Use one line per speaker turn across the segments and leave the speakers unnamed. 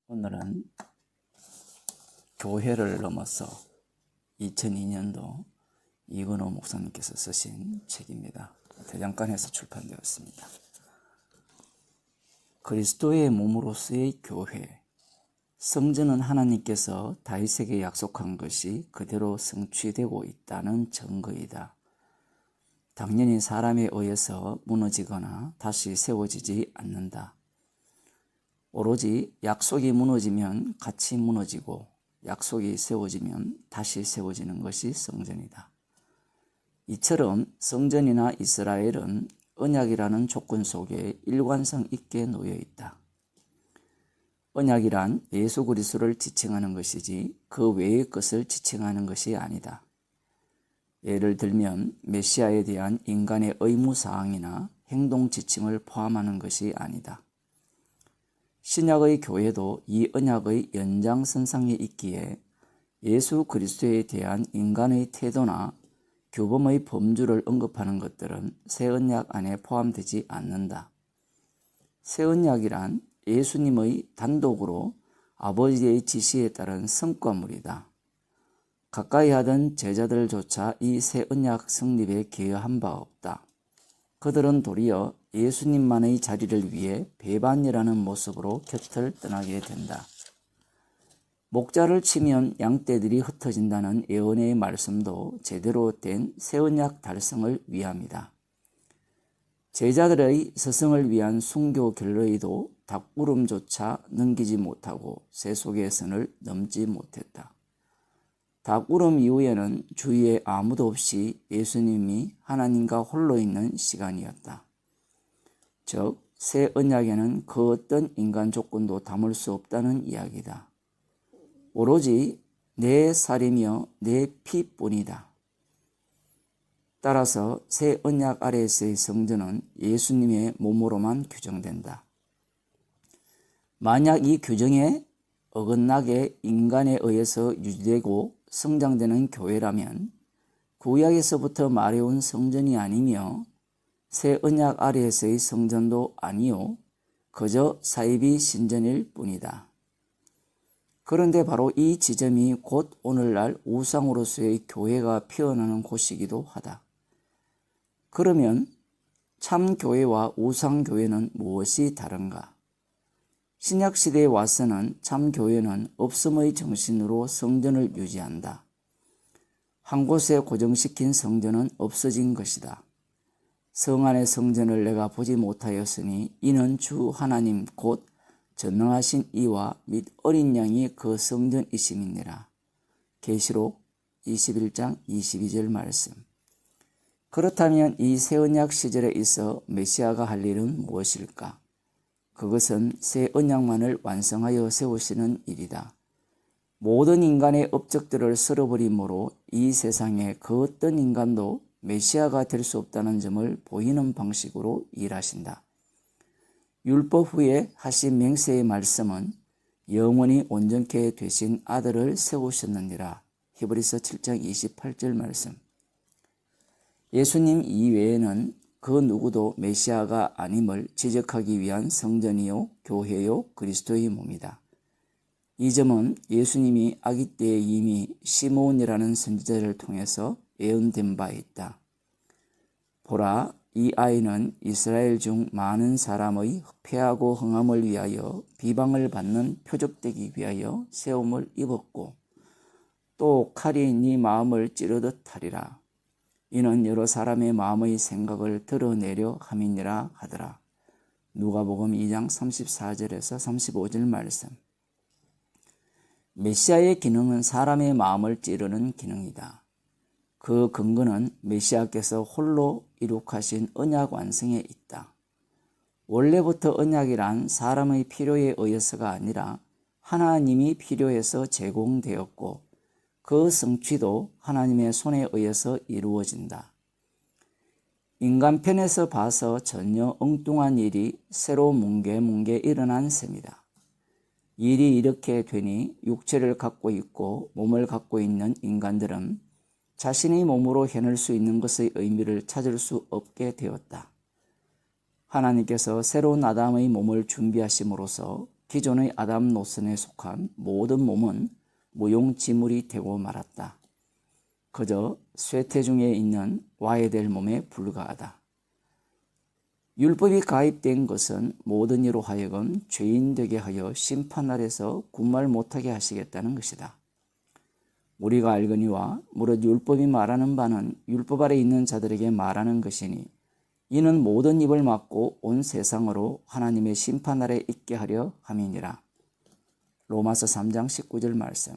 오늘은 교회를 넘어서 2002년도 이근호 목사님께서 쓰신 책입니다. 대장간에서 출판되었습니다. 그리스도의 몸으로서의 교회. 성전은 하나님께서 다윗에게 약속한 것이 그대로 성취되고 있다는 증거이다. 당연히 사람에 의해서 무너지거나 다시 세워지지 않는다. 오로지 약속이 무너지면 같이 무너지고 약속이 세워지면 다시 세워지는 것이 성전이다. 이처럼 성전이나 이스라엘은 언약이라는 조건 속에 일관성 있게 놓여 있다. 언약이란 예수 그리스도를 지칭하는 것이지 그 외의 것을 지칭하는 것이 아니다. 예를 들면 메시아에 대한 인간의 의무사항이나 행동 지침을 포함하는 것이 아니다. 신약의 교회도 이 언약의 연장선상에 있기에 예수 그리스도에 대한 인간의 태도나 규범의 범주를 언급하는 것들은 새 언약 안에 포함되지 않는다. 새 언약이란 예수님의 단독으로 아버지의 지시에 따른 성과물이다. 가까이 하던 제자들조차 이 새 언약 성립에 기여한 바 없다. 그들은 도리어 예수님만의 자리를 위해 배반이라는 모습으로 곁을 떠나게 된다. 목자를 치면 양떼들이 흩어진다는 예언의 말씀도 제대로 된 새언약 달성을 위함이다. 제자들의 스승을 위한 순교 결례에도 닭구름조차 넘기지 못하고 새 속의 선을 넘지 못했다. 닭구름 이후에는 주위에 아무도 없이 예수님이 하나님과 홀로 있는 시간이었다. 즉, 새 언약에는 그 어떤 인간 조건도 담을 수 없다는 이야기다. 오로지 내 살이며 내 피뿐이다. 따라서 새 언약 아래에서의 성전은 예수님의 몸으로만 규정된다. 만약 이 규정에 어긋나게 인간에 의해서 유지되고 성장되는 교회라면 구약에서부터 말해온 성전이 아니며 새 언약 아래에서의 성전도 아니요 그저 사이비 신전일 뿐이다. 그런데 바로 이 지점이 곧 오늘날 우상으로서의 교회가 피어나는 곳이기도 하다. 그러면 참 교회와 우상 교회는 무엇이 다른가? 신약시대에 와서는 참 교회는 없음의 정신으로 성전을 유지한다. 한 곳에 고정시킨 성전은 없어진 것이다. 성 안의 성전을 내가 보지 못하였으니 이는 주 하나님 곧 전능하신 이와 및 어린 양이 그 성전이심이니라. 계시록 21장 22절 말씀. 그렇다면 이 새언약 시절에 있어 메시아가 할 일은 무엇일까? 그것은 새 언약만을 완성하여 세우시는 일이다. 모든 인간의 업적들을 쓸어버림으로 이 세상에 그 어떤 인간도 메시아가 될 수 없다는 점을 보이는 방식으로 일하신다. 율법 후에 하신 맹세의 말씀은 영원히 온전케 되신 아들을 세우셨느니라. 히브리서 7장 28절 말씀. 예수님 이외에는 그 누구도 메시아가 아님을 지적하기 위한 성전이요 교회요 그리스도의 몸이다. 이 점은 예수님이 아기 때에 이미 시므온이라는 선지자를 통해서 예언된 바 있다. 보라, 이 아이는 이스라엘 중 많은 사람의 패하고 흥함을 위하여 비방을 받는 표적되기 위하여 세움을 입었고 또 칼이 네 마음을 찌르듯 하리라. 이는 여러 사람의 마음의 생각을 드러내려 함이니라 하더라. 누가복음 2장 34절에서 35절 말씀. 메시아의 기능은 사람의 마음을 찌르는 기능이다. 그 근거는 메시아께서 홀로 이룩하신 언약 완성에 있다. 원래부터 언약이란 사람의 필요에 의해서가 아니라 하나님이 필요해서 제공되었고 그 성취도 하나님의 손에 의해서 이루어진다. 인간 편에서 봐서 전혀 엉뚱한 일이 새로 뭉게뭉게 일어난 셈이다. 일이 이렇게 되니 육체를 갖고 있고 몸을 갖고 있는 인간들은 자신의 몸으로 해낼 수 있는 것의 의미를 찾을 수 없게 되었다. 하나님께서 새로운 아담의 몸을 준비하심으로써 기존의 아담 노선에 속한 모든 몸은 무용지물이 되고 말았다. 그저 쇠퇴중에 있는 와해될 몸에 불과하다. 율법이 가입된 것은 모든 이로 하여금 죄인 되게 하여 심판 날에서 군말 못하게 하시겠다는 것이다. 우리가 알거니와 무릇 율법이 말하는 바는 율법 아래 있는 자들에게 말하는 것이니 이는 모든 입을 막고 온 세상으로 하나님의 심판 날에 있게 하려 함이니라. 로마서 3장 19절 말씀.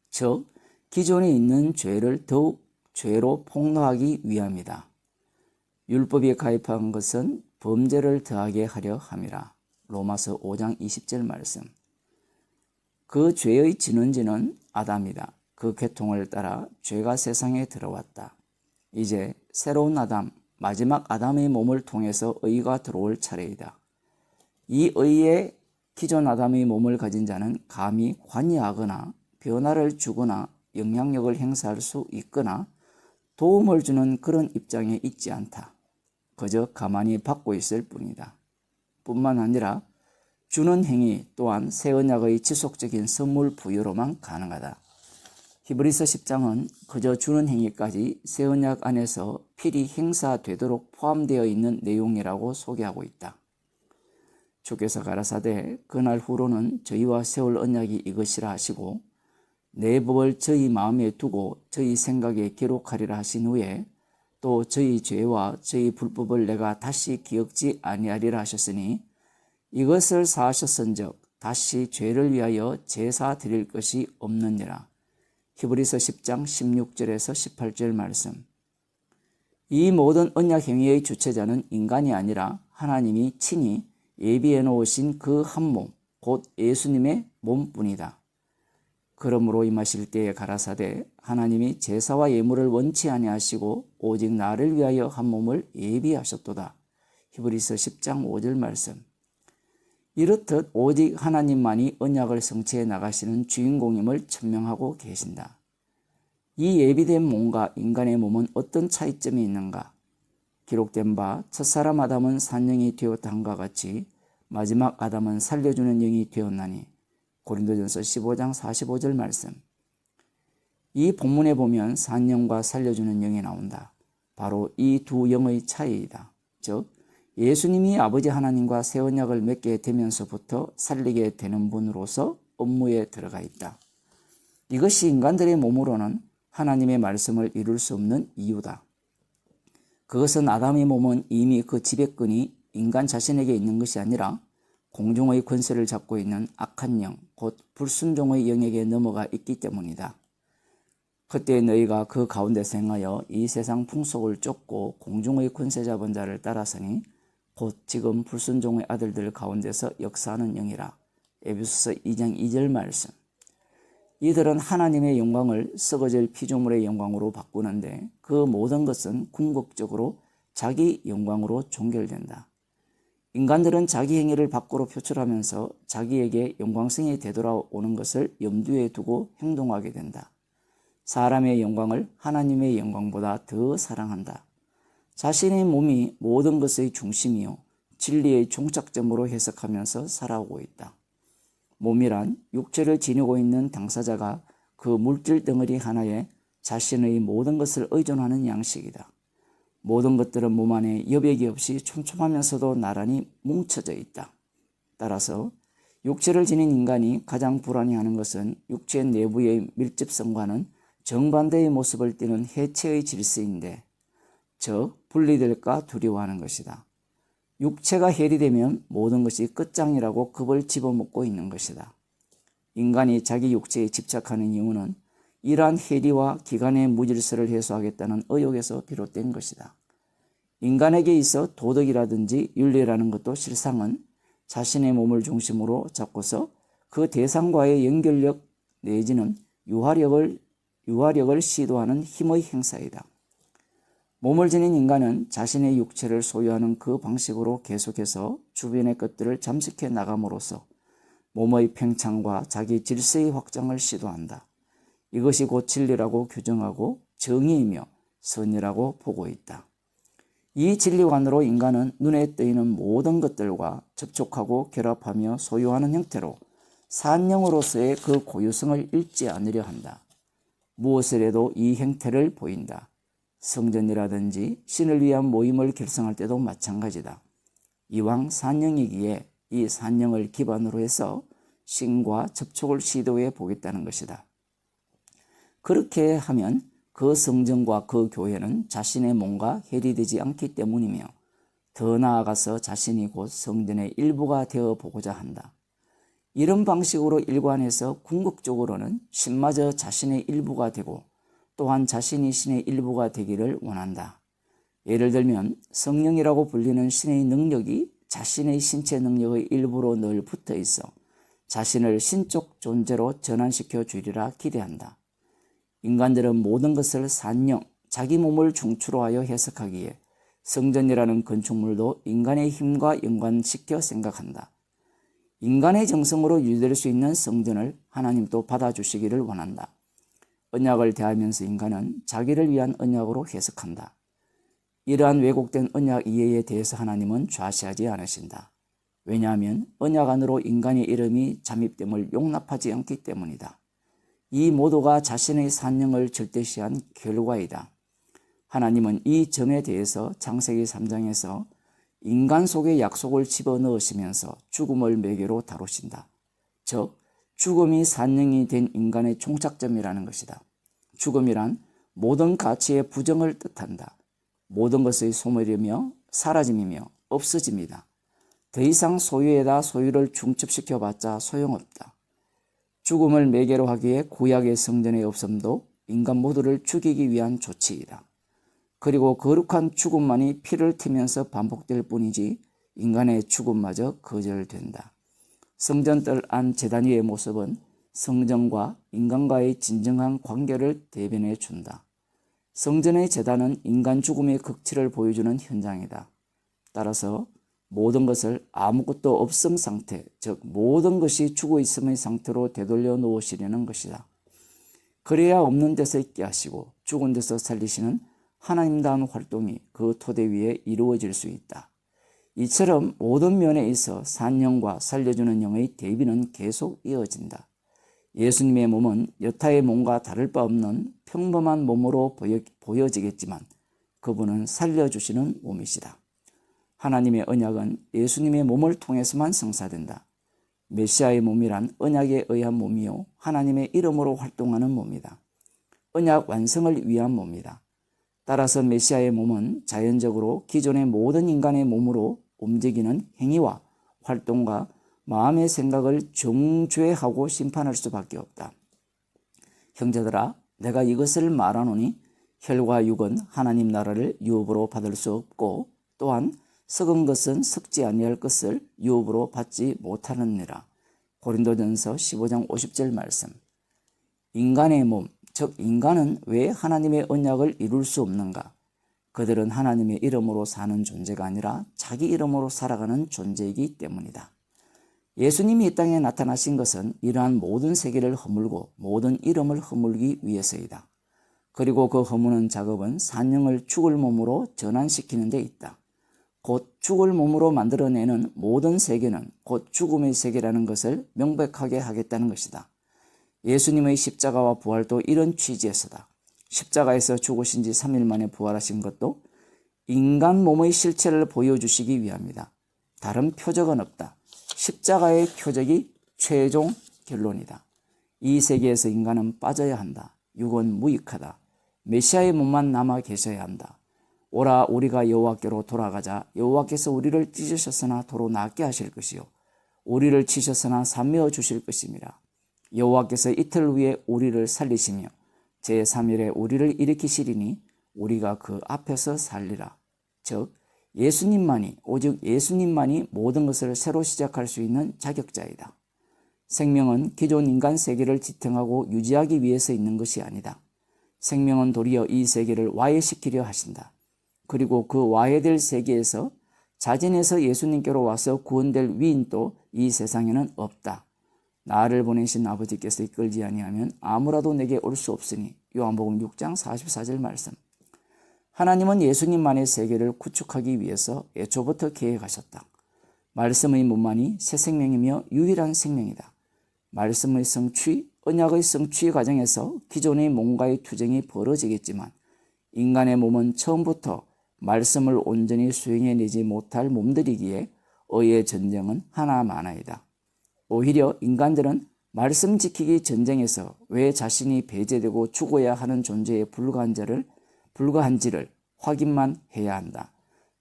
즉 기존에 있는 죄를 더욱 죄로 폭로하기 위함이다. 율법이 가입한 것은 범죄를 더하게 하려 함이라. 로마서 5장 20절 말씀. 그 죄의 진원지는 아담이다. 그 계통을 따라 죄가 세상에 들어왔다. 이제 새로운 아담, 마지막 아담의 몸을 통해서 의가 들어올 차례이다. 이 의에 기존 아담의 몸을 가진 자는 감히 관여하거나 변화를 주거나 영향력을 행사할 수 있거나 도움을 주는 그런 입장에 있지 않다. 그저 가만히 받고 있을 뿐이다. 뿐만 아니라 주는 행위 또한 새 언약의 지속적인 선물 부여로만 가능하다. 히브리서 10장은 그저 주는 행위까지 새 언약 안에서 필히 행사되도록 포함되어 있는 내용이라고 소개하고 있다. 주께서 가라사대 그날 후로는 저희와 세울 언약이 이것이라 하시고 내 법을 저희 마음에 두고 저희 생각에 기록하리라 하신 후에 또 저희 죄와 저희 불법을 내가 다시 기억지 아니하리라 하셨으니 이것을 사하셨은즉 다시 죄를 위하여 제사 드릴 것이 없느니라. 히브리서 10장 16절에서 18절 말씀. 이 모든 언약 행위의 주체자는 인간이 아니라 하나님이 친히 예비해 놓으신 그 한 몸, 곧 예수님의 몸뿐이다. 그러므로 임하실 때에 가라사대 하나님이 제사와 예물을 원치 아니하시고 오직 나를 위하여 한 몸을 예비하셨도다. 히브리서 10장 5절 말씀. 이렇듯 오직 하나님만이 언약을 성취해 나가시는 주인공임을 천명하고 계신다. 이 예비된 몸과 인간의 몸은 어떤 차이점이 있는가? 기록된 바 첫사람 아담은 산영이 되었다 함과 같이 마지막 아담은 살려주는 영이 되었나니 고린도전서 15장 45절 말씀. 이 본문에 보면 산영과 살려주는 영이 나온다. 바로 이 두 영의 차이이다. 즉 예수님이 아버지 하나님과 새 언약을 맺게 되면서부터 살리게 되는 분으로서 업무에 들어가 있다. 이것이 인간들의 몸으로는 하나님의 말씀을 이룰 수 없는 이유다. 그것은 아담의 몸은 이미 그 지배권이 인간 자신에게 있는 것이 아니라 공중의 권세를 잡고 있는 악한 영, 곧 불순종의 영에게 넘어가 있기 때문이다. 그때 너희가 그 가운데서 행하여 이 세상 풍속을 쫓고 공중의 권세 잡은 자를 따라서니 곧 지금 불순종의 아들들 가운데서 역사하는 영이라. 에베소서 2장 2절 말씀. 이들은 하나님의 영광을 썩어질 피조물의 영광으로 바꾸는데 그 모든 것은 궁극적으로 자기 영광으로 종결된다. 인간들은 자기 행위를 밖으로 표출하면서 자기에게 영광성이 되돌아오는 것을 염두에 두고 행동하게 된다. 사람의 영광을 하나님의 영광보다 더 사랑한다. 자신의 몸이 모든 것의 중심이요 진리의 종착점으로 해석하면서 살아오고 있다. 몸이란 육체를 지니고 있는 당사자가 그 물질 덩어리 하나에 자신의 모든 것을 의존하는 양식이다. 모든 것들은 몸 안에 여백이 없이 촘촘하면서도 나란히 뭉쳐져 있다. 따라서 육체를 지닌 인간이 가장 불안해하는 것은 육체 내부의 밀집성과는 정반대의 모습을 띠는 해체의 질서인데, 즉 분리될까 두려워하는 것이다. 육체가 해리되면 모든 것이 끝장이라고 겁을 집어먹고 있는 것이다. 인간이 자기 육체에 집착하는 이유는 이러한 해리와 기간의 무질서를 해소하겠다는 의욕에서 비롯된 것이다. 인간에게 있어 도덕이라든지 윤리라는 것도 실상은 자신의 몸을 중심으로 잡고서 그 대상과의 연결력 내지는 유화력을 시도하는 힘의 행사이다. 몸을 지닌 인간은 자신의 육체를 소유하는 그 방식으로 계속해서 주변의 것들을 잠식해 나감으로써 몸의 팽창과 자기 질서의 확장을 시도한다. 이것이 곧 진리라고 규정하고 정의이며 선이라고 보고 있다. 이 진리관으로 인간은 눈에 뜨이는 모든 것들과 접촉하고 결합하며 소유하는 형태로 산영으로서의 그 고유성을 잃지 않으려 한다. 무엇을 해도 이 형태를 보인다. 성전이라든지 신을 위한 모임을 결성할 때도 마찬가지다. 이왕 산영이기에 이 산영을 기반으로 해서 신과 접촉을 시도해 보겠다는 것이다. 그렇게 하면 그 성전과 그 교회는 자신의 몸과 해리되지 않기 때문이며 더 나아가서 자신이 곧 성전의 일부가 되어 보고자 한다. 이런 방식으로 일관해서 궁극적으로는 신마저 자신의 일부가 되고 또한 자신이 신의 일부가 되기를 원한다. 예를 들면 성령이라고 불리는 신의 능력이 자신의 신체 능력의 일부로 늘 붙어 있어 자신을 신적 존재로 전환시켜 주리라 기대한다. 인간들은 모든 것을 산영, 자기 몸을 중추로 하여 해석하기에 성전이라는 건축물도 인간의 힘과 연관시켜 생각한다. 인간의 정성으로 유지될 수 있는 성전을 하나님도 받아주시기를 원한다. 언약을 대하면서 인간은 자기를 위한 언약으로 해석한다. 이러한 왜곡된 언약 이해에 대해서 하나님은 좌시하지 않으신다. 왜냐하면 언약 안으로 인간의 이름이 잠입됨을 용납하지 않기 때문이다. 이 모두가 자신의 산영을 절대시한 결과이다. 하나님은 이 점에 대해서 창세기 3장에서 인간 속에 약속을 집어넣으시면서 죽음을 매개로 다루신다. 즉 죽음이 산영이 된 인간의 종착점이라는 것이다. 죽음이란 모든 가치의 부정을 뜻한다. 모든 것의 소멸이며 사라짐이며 없어짐이다. 더 이상 소유에다 소유를 중첩시켜봤자 소용없다. 죽음을 매개로 하기에 구약의 성전의 없음도 인간 모두를 죽이기 위한 조치이다. 그리고 거룩한 죽음만이 피를 튀면서 반복될 뿐이지 인간의 죽음마저 거절된다. 성전뜰 안 제단 위의 모습은 성전과 인간과의 진정한 관계를 대변해 준다. 성전의 제단은 인간 죽음의 극치를 보여주는 현장이다. 따라서 모든 것을 아무것도 없음 상태, 즉 모든 것이 죽어 있음의 상태로 되돌려 놓으시려는 것이다. 그래야 없는 데서 있게 하시고 죽은 데서 살리시는 하나님다운 활동이 그 토대 위에 이루어질 수 있다. 이처럼 모든 면에 있어 산영과 살려주는 영의 대비는 계속 이어진다. 예수님의 몸은 여타의 몸과 다를 바 없는 평범한 몸으로 보여지겠지만 그분은 살려주시는 몸이시다. 하나님의 언약은 예수님의 몸을 통해서만 성사된다. 메시아의 몸이란 언약에 의한 몸이요 하나님의 이름으로 활동하는 몸이다. 언약 완성을 위한 몸이다. 따라서 메시아의 몸은 자연적으로 기존의 모든 인간의 몸으로 움직이는 행위와 활동과 마음의 생각을 정죄하고 심판할 수밖에 없다. 형제들아, 내가 이것을 말하노니 혈과 육은 하나님 나라를 유업으로 받을 수 없고 또한 썩은 것은 썩지 아니할 것을 유업으로 받지 못하느니라. 고린도전서 15장 50절 말씀. 인간의 몸, 즉 인간은 왜 하나님의 언약을 이룰 수 없는가? 그들은 하나님의 이름으로 사는 존재가 아니라 자기 이름으로 살아가는 존재이기 때문이다. 예수님이 이 땅에 나타나신 것은 이러한 모든 세계를 허물고 모든 이름을 허물기 위해서이다. 그리고 그 허무는 작업은 산영을 죽을 몸으로 전환시키는 데 있다. 곧 죽을 몸으로 만들어내는 모든 세계는 곧 죽음의 세계라는 것을 명백하게 하겠다는 것이다. 예수님의 십자가와 부활도 이런 취지에서다. 십자가에서 죽으신 지 3일 만에 부활하신 것도 인간 몸의 실체를 보여주시기 위함이다. 다른 표적은 없다. 십자가의 표적이 최종 결론이다. 이 세계에서 인간은 빠져야 한다. 육은 무익하다. 메시아의 몸만 남아 계셔야 한다. 오라 우리가 여호와께로 돌아가자. 여호와께서 우리를 찢으셨으나 도로 낫게 하실 것이요 우리를 치셨으나 삼매어 주실 것임이라. 여호와께서 이틀 후에 우리를 살리시며 제3일에 우리를 일으키시리니 우리가 그 앞에서 살리라. 즉 예수님만이 오직 예수님만이 모든 것을 새로 시작할 수 있는 자격자이다. 생명은 기존 인간 세계를 지탱하고 유지하기 위해서 있는 것이 아니다. 생명은 도리어 이 세계를 와해시키려 하신다. 그리고 그 와해될 세계에서 자진해서 예수님께로 와서 구원될 위인도 이 세상에는 없다. 나를 보내신 아버지께서 이끌지 아니하면 아무라도 내게 올 수 없으니 요한복음 6장 44절 말씀. 하나님은 예수님만의 세계를 구축하기 위해서 애초부터 계획하셨다. 말씀의 몸만이 새 생명이며 유일한 생명이다. 말씀의 성취, 언약의 성취 과정에서 기존의 몸과의 투쟁이 벌어지겠지만 인간의 몸은 처음부터 말씀을 온전히 수행해내지 못할 몸들이기에 의의 전쟁은 하나만이다. 오히려 인간들은 말씀 지키기 전쟁에서 왜 자신이 배제되고 죽어야 하는 존재에 불과한지를 확인만 해야 한다.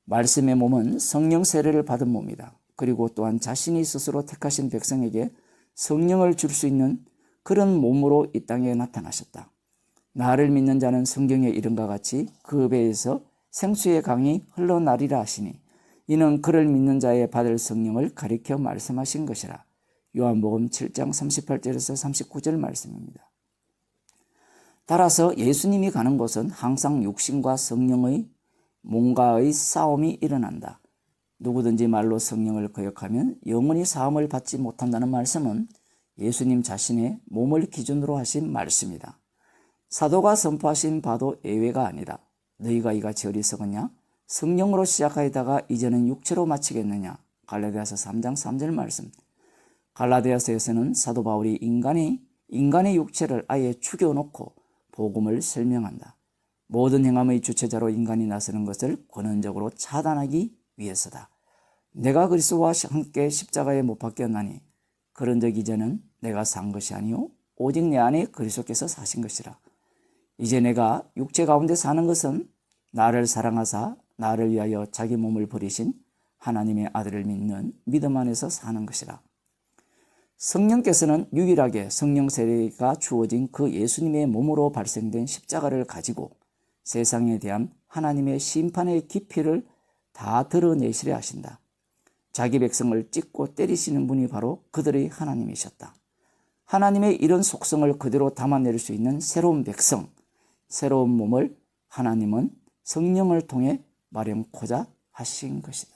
말씀의 몸은 성령 세례를 받은 몸이다. 그리고 또한 자신이 스스로 택하신 백성에게 성령을 줄 수 있는 그런 몸으로 이 땅에 나타나셨다. 나를 믿는 자는 성경의 이름과 같이 그 배에서 생수의 강이 흘러나리라 하시니 이는 그를 믿는 자의 받을 성령을 가리켜 말씀하신 것이라. 요한복음 7장 38절에서 39절 말씀입니다. 따라서 예수님이 가는 곳은 항상 육신과 성령의 몸과의 싸움이 일어난다. 누구든지 말로 성령을 거역하면 영원히 사함을 받지 못한다는 말씀은 예수님 자신의 몸을 기준으로 하신 말씀이다. 사도가 선포하신 바도 예외가 아니다. 너희가 이같이 어리석었냐? 성령으로 시작하다가 이제는 육체로 마치겠느냐? 갈라디아서 3장 3절 말씀. 갈라디아서에서는 사도 바울이 인간의 육체를 아예 죽여놓고 복음을 설명한다. 모든 행함의 주체자로 인간이 나서는 것을 권한적으로 차단하기 위해서다. 내가 그리스도와 함께 십자가에 못 박혔나니 그런 적 이제는 내가 산 것이 아니요 오직 내 안에 그리스도께서 사신 것이라. 이제 내가 육체 가운데 사는 것은 나를 사랑하사 나를 위하여 자기 몸을 버리신 하나님의 아들을 믿는 믿음 안에서 사는 것이라. 성령께서는 유일하게 성령 세례가 주어진 그 예수님의 몸으로 발생된 십자가를 가지고 세상에 대한 하나님의 심판의 깊이를 다 드러내시려 하신다. 자기 백성을 찢고 때리시는 분이 바로 그들의 하나님이셨다. 하나님의 이런 속성을 그대로 담아낼 수 있는 새로운 백성, 새로운 몸을 하나님은 성령을 통해 마련코자 하신 것이다.